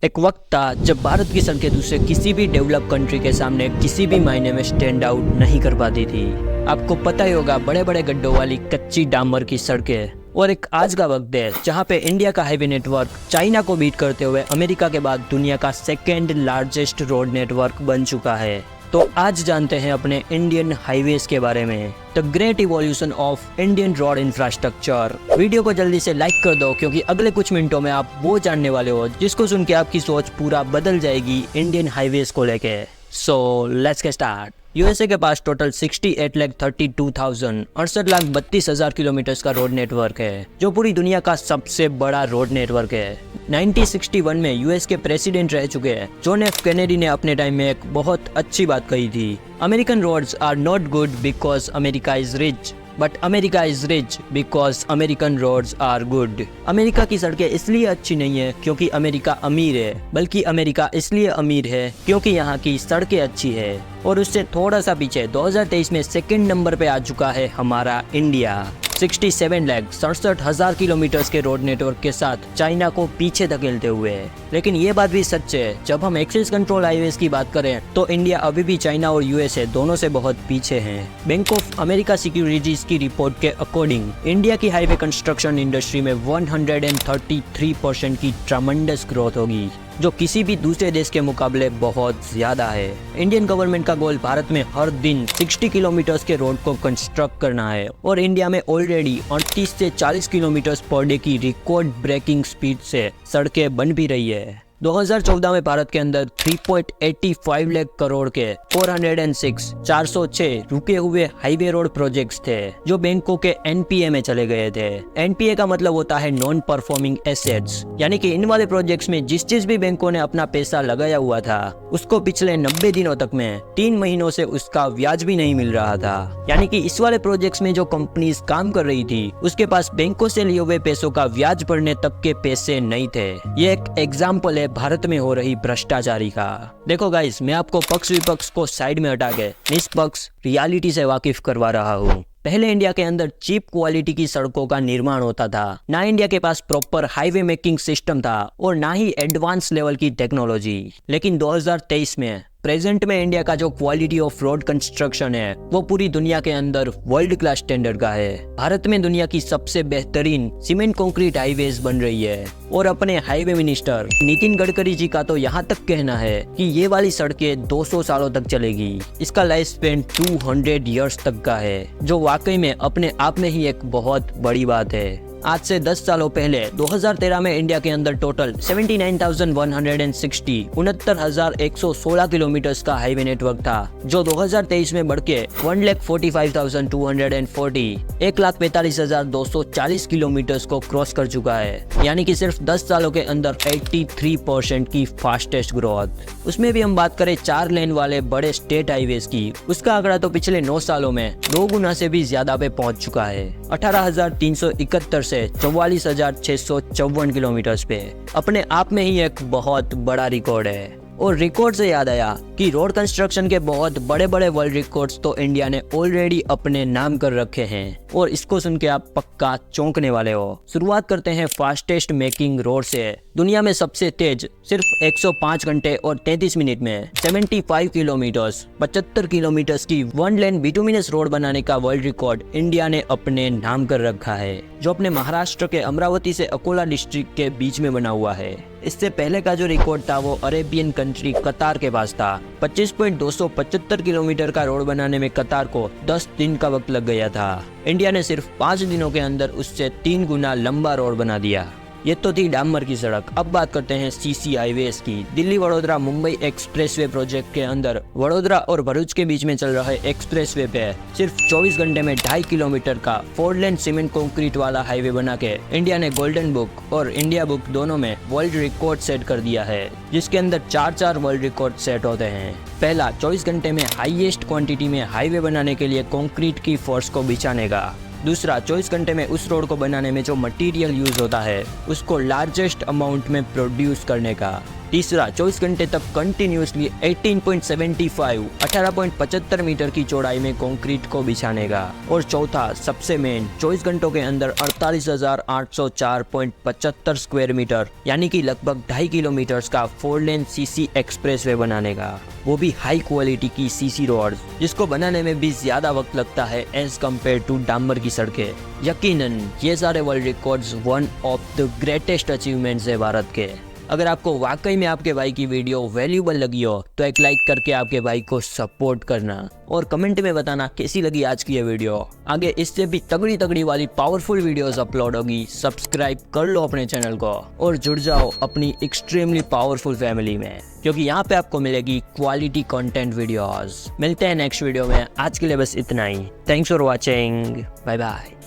एक वक्त था जब भारत की सड़कें दूसरे किसी भी डेवलप कंट्री के सामने किसी भी मायने में स्टैंड आउट नहीं कर पाती थी। आपको पता ही होगा, बड़े बड़े गड्ढों वाली कच्ची डामर की सड़कें। और एक आज का वक्त है जहां पे इंडिया का हाईवे नेटवर्क चाइना को बीट करते हुए अमेरिका के बाद दुनिया का सेकेंड लार्जेस्ट रोड नेटवर्क बन चुका है। तो आज जानते हैं अपने इंडियन हाईवेज के बारे में, the great evolution of Indian road infrastructure. Video को जल्दी से लाइक कर दो क्योंकि अगले कुछ मिनटों में आप वो जानने वाले हो जिसको सुन के आपकी सोच पूरा बदल जाएगी इंडियन हाईवेज को लेके। So let's get start. USA के पास टोटल 68,32,000 किलोमीटर का रोड नेटवर्क है, जो पूरी दुनिया का सबसे बड़ा रोड नेटवर्क है। 1961 में यूएस के प्रेसिडेंट रह चुके हैं जॉन एफ कैनेडी ने अपने टाइम में एक बहुत अच्छी बात कही थी, American roads are not good because America is rich, but America is rich because American roads are good. America की सड़कें इसलिए अच्छी नहीं है क्योंकि अमेरिका अमीर है, बल्कि अमेरिका इसलिए अमीर है क्योंकि यहाँ की सड़कें अच्छी है। और उससे थोड़ा सा पीछे 2023 में सेकंड नंबर पे आ चुका है हमारा इंडिया, 67,67,000 किलोमीटर के रोड नेटवर्क के साथ चाइना को पीछे धकेलते हुए। लेकिन ये बात भी सच है, जब हम एक्सेस कंट्रोल हाईवेज की बात करें तो इंडिया अभी भी चाइना और यूएसए दोनों से बहुत पीछे हैं। बैंक ऑफ अमेरिका सिक्योरिटीज की रिपोर्ट के अकॉर्डिंग इंडिया की हाईवे कंस्ट्रक्शन इंडस्ट्री में 133% की ट्रमेंडस ग्रोथ होगी, जो किसी भी दूसरे देश के मुकाबले बहुत ज्यादा है। इंडियन गवर्नमेंट का गोल भारत में हर दिन 60 किलोमीटर के रोड को कंस्ट्रक्ट करना है और इंडिया में ऑलरेडी 38 से 40 किलोमीटर पर डे की रिकॉर्ड ब्रेकिंग स्पीड से सड़कें बन भी रही है। 2014 में भारत के अंदर 3.85 लाख करोड़ के 406 रुके हुए हाईवे रोड प्रोजेक्ट्स थे, जो बैंकों के एनपीए में चले गए थे। एनपीए का मतलब होता है नॉन परफॉर्मिंग एसेट्स, यानी कि इन वाले प्रोजेक्ट्स में जिस भी बैंकों ने अपना पैसा लगाया हुआ था उसको पिछले 90 दिनों तक में 3 महीनों से उसका ब्याज भी नहीं मिल रहा था। यानी कि इस वाले प्रोजेक्ट्स में जो कंपनीज काम कर रही थी उसके पास बैंकों से लिए हुए पैसों का ब्याज भरने तक के पैसे नहीं थे। ये एक एग्जाम्पल है भारत में हो रही भ्रष्टाचारी का। देखो गाइस, मैं आपको पक्ष विपक्ष को साइड में हटा के निष्पक्ष रियलिटी से वाकिफ करवा रहा हूँ। पहले इंडिया के अंदर चीप क्वालिटी की सड़कों का निर्माण होता था, ना इंडिया के पास प्रॉपर हाईवे मेकिंग सिस्टम था और ना ही एडवांस लेवल की टेक्नोलॉजी। लेकिन 2023 में प्रेजेंट में इंडिया का जो क्वालिटी ऑफ रोड कंस्ट्रक्शन है वो पूरी दुनिया के अंदर वर्ल्ड क्लास स्टैंडर्ड का है। भारत में दुनिया की सबसे बेहतरीन सीमेंट कंक्रीट हाईवेज बन रही है और अपने हाईवे मिनिस्टर नितिन गडकरी जी का तो यहाँ तक कहना है कि ये वाली सड़कें 200 सालों तक चलेगी। इसका लाइफ स्पेन 200 ईयर्स तक का है, जो वाकई में अपने आप में ही एक बहुत बड़ी बात है। आज से 10 सालों पहले 2013 में इंडिया के अंदर टोटल 69,116 किलोमीटर का हाईवे नेटवर्क था, जो 2023 में बढ़ के 1,45,240 1,45,240 किलोमीटर को क्रॉस कर चुका है। यानी कि सिर्फ 10 सालों के अंदर 83% की फास्टेस्ट ग्रोथ। उसमें भी हम बात करें 4 लेन वाले बड़े स्टेट हाईवेज की, उसका आंकड़ा तो पिछले 9 सालों में 2 गुना से भी ज्यादा पे पहुंच चुका है, 18,371 से 44,654 किलोमीटर पे। अपने आप में ही एक बहुत बड़ा रिकॉर्ड है। और रिकॉर्ड से याद आया कि रोड कंस्ट्रक्शन के बहुत बड़े बड़े वर्ल्ड रिकॉर्ड्स तो इंडिया ने ऑलरेडी अपने नाम कर रखे हैं और इसको सुन के आप पक्का चौंकने वाले हो। शुरुआत करते हैं फास्टेस्ट मेकिंग रोड से। दुनिया में सबसे तेज सिर्फ 105 घंटे और 33 मिनट में 75 किलोमीटर 75 किलोमीटर की 1 लेन बिटुमिनस रोड बनाने का वर्ल्ड रिकॉर्ड इंडिया ने अपने नाम कर रखा है, जो अपने महाराष्ट्र के अमरावती से अकोला डिस्ट्रिक्ट के बीच में बना हुआ है। इससे पहले का जो रिकॉर्ड था वो अरेबियन कंट्री कतार के पास था। 25.275 किलोमीटर का रोड बनाने में कतार को 10 दिन का वक्त लग गया था। इंडिया ने सिर्फ 5 दिनों के अंदर उससे 3 गुना लंबा रोड बना दिया। ये तो थी डामर की सड़क। अब बात करते हैं सीसी हाईवेज की। दिल्ली वडोदरा मुंबई एक्सप्रेसवे प्रोजेक्ट के अंदर वडोदरा और भरूच के बीच में चल रहे एक्सप्रेसवे पे सिर्फ 24 घंटे में 2.5 किलोमीटर का 4 लेन सीमेंट कंक्रीट वाला हाईवे बना के इंडिया ने गोल्डन बुक और इंडिया बुक दोनों में वर्ल्ड रिकॉर्ड सेट कर दिया है, जिसके अंदर 4 वर्ल्ड रिकॉर्ड सेट होते हैं। पहला, 24 घंटे में हाईएस्ट क्वांटिटी में हाईवे बनाने के लिए कंक्रीट की फोर्स को बिछाने का। दूसरा, 24 घंटे में उस रोड को बनाने में जो मटेरियल यूज होता है उसको लार्जेस्ट अमाउंट में प्रोड्यूस करने का। तीसरा, 24 घंटे तक कंटिन्यूसली 18.75 मीटर की चौड़ाई में कंक्रीट को बिछाने का। और चौथा, सबसे मेन, 24 घंटों के अंदर 48,804.75 स्क्वायर मीटर यानी कि लगभग 2.5 किलोमीटर का 4 लेन सीसी एक्सप्रेसवे बनाने का, वो भी हाई क्वालिटी की सीसी रोड, जिसको बनाने में भी ज्यादा वक्त लगता है एज कम्पेयर टू डामर की सड़कें। यकीनन ये सारे world records one of the greatest achievements है भारत के। अगर आपको वाकई में आपके भाई की वीडियो वैल्यूबल लगी हो तो एक लाइक करके आपके भाई को सपोर्ट करना और कमेंट में बताना कैसी लगी आज की ये वीडियो। आगे इससे भी तगड़ी तगड़ी वाली पावरफुल वीडियोस अपलोड होगी। सब्सक्राइब कर लो अपने चैनल को और जुड़ जाओ अपनी एक्सट्रीमली पावरफुल फैमिली में, क्योंकि यहाँ पे आपको मिलेगी क्वालिटी कंटेंट वीडियोस। मिलते हैं नेक्स्ट वीडियो में, आज के लिए बस इतना ही। Thanks for watching, bye bye.